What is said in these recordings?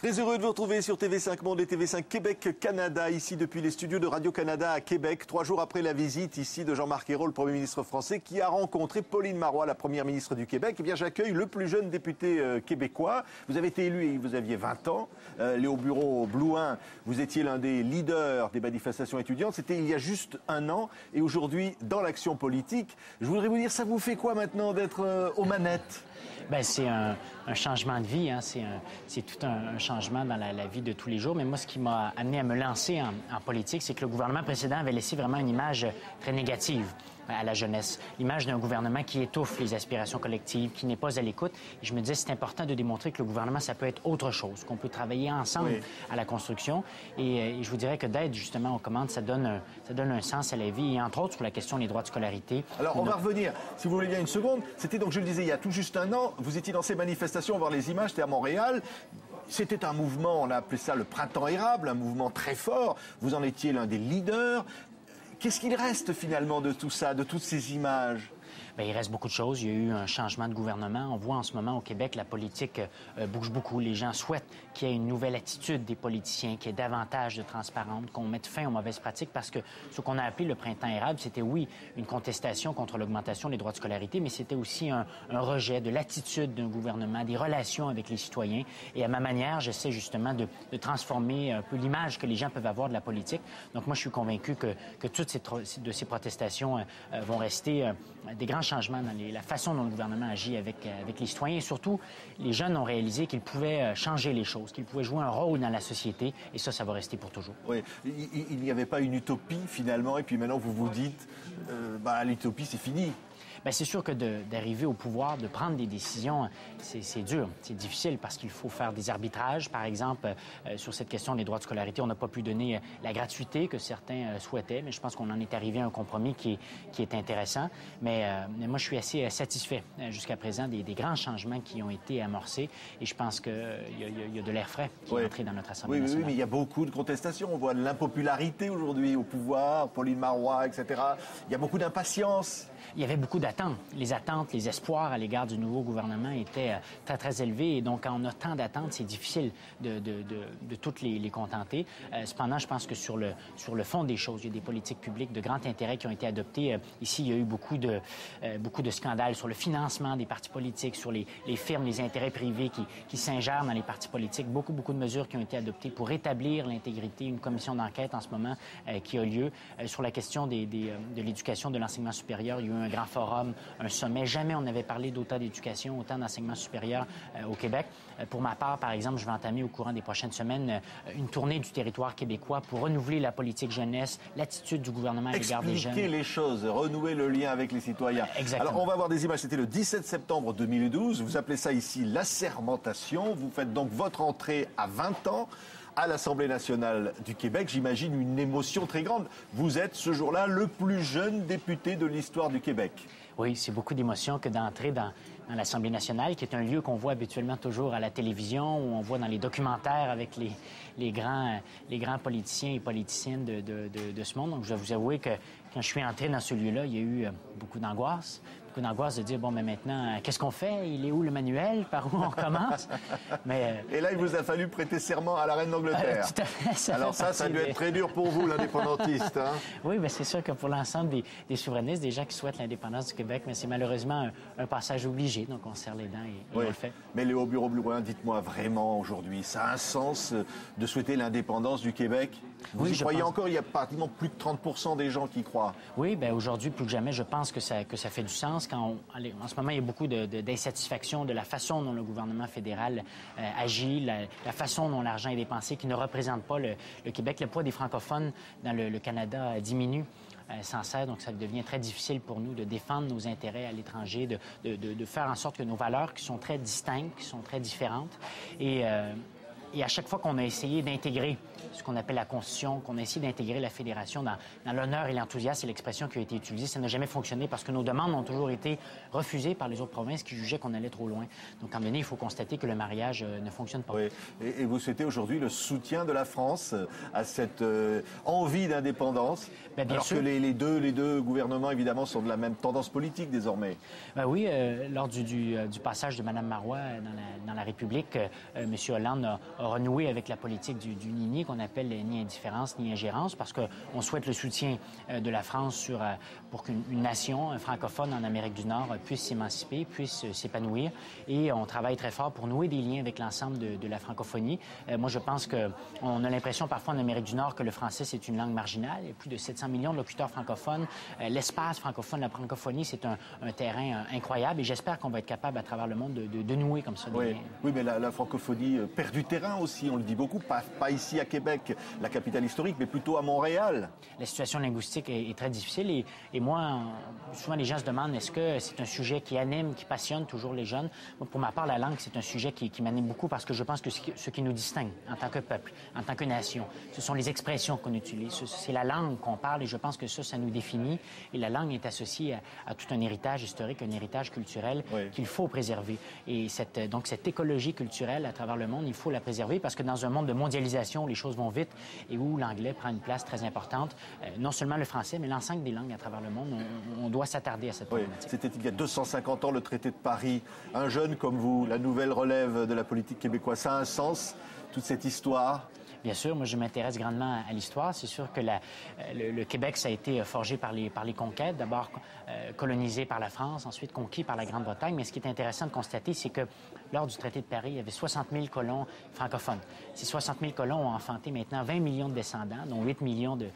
Très heureux de vous retrouver sur TV5 Monde et TV5 Québec Canada, ici depuis les studios de Radio-Canada à Québec, 3 jours après la visite ici de Jean-Marc Ayrault, le Premier ministre français, qui a rencontré Pauline Marois, la Première ministre du Québec. Eh bien, j'accueille le plus jeune député québécois. Vous avez été élu et vous aviez 20 ans. Léo Bureau-Blouin, vous étiez l'un des leaders des manifestations étudiantes. C'était il y a juste un an. Et aujourd'hui, dans l'action politique, je voudrais vous dire, ça vous fait quoi maintenant d'être aux manettes ? Bien, c'est un changement de vie, hein. C'est tout un changement dans la vie de tous les jours. Mais moi, ce qui m'a amené à me lancer en politique, c'est que le gouvernement précédent avait laissé vraiment une image très négative à la jeunesse. L'image d'un gouvernement qui étouffe les aspirations collectives, qui n'est pas à l'écoute. Et je me disais, c'est important de démontrer que le gouvernement, ça peut être autre chose, qu'on peut travailler ensemble à la construction. Et je vous dirais que d'être justement aux commandes, ça donne un sens à la vie. Et entre autres, sur la question des droits de scolarité. Alors, on va revenir, si vous voulez bien une seconde. C'était donc, je le disais, il y a tout juste un an, vous étiez dans ces manifestations, on va voir les images, c'était à Montréal. C'était un mouvement, on a appelé ça le printemps érable, un mouvement très fort. Vous en étiez l'un des leaders. Qu'est-ce qu'il reste finalement de tout ça, de toutes ces images ? Bien, il reste beaucoup de choses. Il y a eu un changement de gouvernement. On voit en ce moment au Québec, la politique bouge beaucoup. Les gens souhaitent qu'il y ait une nouvelle attitude des politiciens, qu'il y ait davantage de transparence, qu'on mette fin aux mauvaises pratiques, parce que ce qu'on a appelé le printemps érable, c'était, oui, une contestation contre l'augmentation des droits de scolarité, mais c'était aussi un rejet de l'attitude d'un gouvernement, des relations avec les citoyens. Et à ma manière, j'essaie justement de transformer un peu l'image que les gens peuvent avoir de la politique. Donc moi, je suis convaincu que toutes ces protestations vont rester des grands changements dans la façon dont le gouvernement agit avec les citoyens. Et surtout, les jeunes ont réalisé qu'ils pouvaient changer les choses, qu'ils pouvaient jouer un rôle dans la société. Et ça va rester pour toujours. Oui, il n'y avait pas une utopie finalement. Et puis maintenant, vous vous dites, l'utopie, c'est fini. Bien, c'est sûr que d'arriver au pouvoir, de prendre des décisions, c'est dur, c'est difficile parce qu'il faut faire des arbitrages. Par exemple, sur cette question des droits de scolarité, on n'a pas pu donner la gratuité que certains souhaitaient, mais je pense qu'on en est arrivé à un compromis qui est intéressant. Mais moi, je suis assez satisfait jusqu'à présent des grands changements qui ont été amorcés et je pense qu'il y a de l'air frais qui est entré dans notre Assemblée nationale. Oui, mais il y a beaucoup de contestations. On voit de l'impopularité aujourd'hui au pouvoir, Pauline Marois, etc. Il y a beaucoup d'impatience. Il y avait beaucoup d'attentes. Les attentes, les espoirs à l'égard du nouveau gouvernement étaient très, très élevés. Et donc, quand on a tant d'attentes, c'est difficile de toutes les contenter. Cependant, je pense que sur le fond des choses, il y a des politiques publiques de grand intérêt qui ont été adoptées. Ici, il y a eu beaucoup de scandales sur le financement des partis politiques, sur les firmes, les intérêts privés qui s'ingèrent dans les partis politiques. Beaucoup de mesures qui ont été adoptées pour rétablir l'intégrité. Une commission d'enquête en ce moment qui a lieu. Sur la question de l'éducation, de l'enseignement supérieur, il y a eu un grand forum, un sommet. Jamais on n'avait parlé d'autant d'éducation, autant d'enseignement supérieur au Québec. Pour ma part, par exemple, je vais entamer au courant des prochaines semaines une tournée du territoire québécois pour renouveler la politique jeunesse, l'attitude du gouvernement à l'égard des jeunes. Expliquer les choses, renouer le lien avec les citoyens. Exactement. Alors, on va voir des images. C'était le 17 septembre 2012. Vous appelez ça ici l'assermentation. Vous faites donc votre entrée à 20 ans à l'Assemblée nationale du Québec. J'imagine une émotion très grande. Vous êtes ce jour-là le plus jeune député de l'histoire du Québec. Oui, c'est beaucoup d'émotion que d'entrer dans l'Assemblée nationale, qui est un lieu qu'on voit habituellement toujours à la télévision, où on voit dans les documentaires avec les grands politiciens et politiciennes de ce monde. Donc, je dois vous avouer que quand je suis entré dans ce lieu-là, il y a eu beaucoup d'angoisse. Beaucoup d'angoisse de dire, bon, mais maintenant, qu'est-ce qu'on fait? Il est où le manuel? Par où on commence? Et là, il vous a fallu prêter serment à la reine d'Angleterre. Tout à fait. Alors ça a dû être très dur pour vous, l'indépendantiste. Hein? Oui, bien, c'est sûr que pour l'ensemble des souverainistes, des gens qui souhaitent l'indépendance du Québec, mais c'est malheureusement un passage obligé. Donc, on serre les dents et on le fait. Mais Léo Bureau-Blouin, dites-moi vraiment aujourd'hui, ça a un sens de souhaiter l'indépendance du Québec? Vous y croyez encore? Il y a pratiquement plus de 30% des gens qui y croient. Oui, bien, aujourd'hui, plus que jamais, je pense que ça fait du sens. En ce moment, il y a beaucoup d'insatisfaction de la façon dont le gouvernement fédéral agit, la façon dont l'argent est dépensé, qui ne représente pas le Québec. Le poids des francophones dans le Canada diminue sans cesse, donc ça devient très difficile pour nous de défendre nos intérêts à l'étranger, de faire en sorte que nos valeurs, qui sont très distinctes, qui sont très différentes, et à chaque fois qu'on a essayé d'intégrer ce qu'on appelle la Constitution, qu'on a essayé d'intégrer la Fédération dans l'honneur et l'enthousiasme, c'est l'expression qui a été utilisée. Ça n'a jamais fonctionné parce que nos demandes ont toujours été refusées par les autres provinces qui jugeaient qu'on allait trop loin. Donc, à un moment donné, il faut constater que le mariage ne fonctionne pas. Oui. Et vous souhaitez aujourd'hui le soutien de la France à cette envie d'indépendance, bien alors sûr. Que les deux gouvernements, évidemment, sont de la même tendance politique désormais. Ben oui, lors du passage de Mme Marois dans la République, M. Hollande a renouer avec la politique du ni qu'on appelle ni indifférence ni ingérence, parce qu'on souhaite le soutien de la France pour qu'une nation francophone en Amérique du Nord puisse s'émanciper, puisse s'épanouir. Et on travaille très fort pour nouer des liens avec l'ensemble de la francophonie. Moi, je pense qu'on a l'impression parfois en Amérique du Nord que le français, c'est une langue marginale. Il y a plus de 700 millions de locuteurs francophones. L'espace francophone, la francophonie, c'est un terrain incroyable. Et j'espère qu'on va être capable, à travers le monde, de nouer comme ça des liens. Oui, mais la francophonie perd du terrain aussi, on le dit beaucoup. Pas ici à Québec, la capitale historique, mais plutôt à Montréal. La situation linguistique est très difficile. Et moi, souvent les gens se demandent, est-ce que c'est un sujet qui anime, qui passionne toujours les jeunes? Moi, pour ma part, la langue, c'est un sujet qui m'anime beaucoup parce que je pense que ce qui nous distingue en tant que peuple, en tant que nation, ce sont les expressions qu'on utilise. C'est la langue qu'on parle et je pense que ça nous définit. Et la langue est associée à tout un héritage historique, un héritage culturel qu'il faut préserver. Et donc cette écologie culturelle à travers le monde, il faut la préserver parce que dans un monde de mondialisation où les choses vont vite et où l'anglais prend une place très importante, non seulement le français, mais l'ensemble des langues à travers le monde, on doit s'attarder à cette problématique. C'était il y a 250 ans, le traité de Paris. Un jeune comme vous, la nouvelle relève de la politique québécoise, ça a un sens, toute cette histoire? Bien sûr, moi je m'intéresse grandement à l'histoire. C'est sûr que le Québec, ça a été forgé par les conquêtes, d'abord colonisé par la France, ensuite conquis par la Grande-Bretagne. Mais ce qui est intéressant de constater, c'est que lors du traité de Paris, il y avait 60 000 colons francophones. Ces 60 000 colons ont enfanté maintenant 20 millions de descendants, dont 8 millions de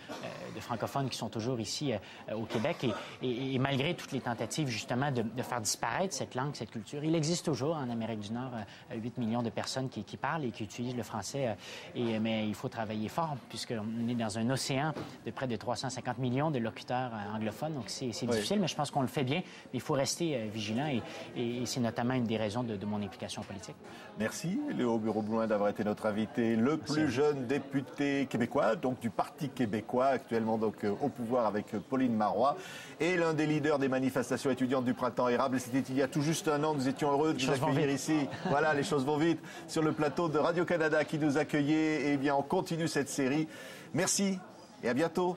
francophones qui sont toujours ici au Québec. Et malgré toutes les tentatives justement de faire disparaître cette langue, cette culture, il existe toujours en Amérique du Nord 8 millions de personnes qui parlent et qui utilisent le français. Mais il faut travailler fort puisqu'on est dans un océan de près de 350 millions de locuteurs anglophones. Donc c'est difficile, mais je pense qu'on le fait bien. Mais il faut rester vigilant et c'est notamment une des raisons de mon implication politique. Merci Léo Bureau-Blouin d'avoir été notre invité, le plus jeune député québécois, donc du Parti québécois, actuellement donc au pouvoir avec Pauline Marois, et l'un des leaders des manifestations étudiantes du Printemps érable. C'était il y a tout juste un an, nous étions heureux de vous accueillir ici. Voilà, les choses vont vite sur le plateau de Radio-Canada qui nous accueillait. Et bien, on continue cette série. Merci et à bientôt.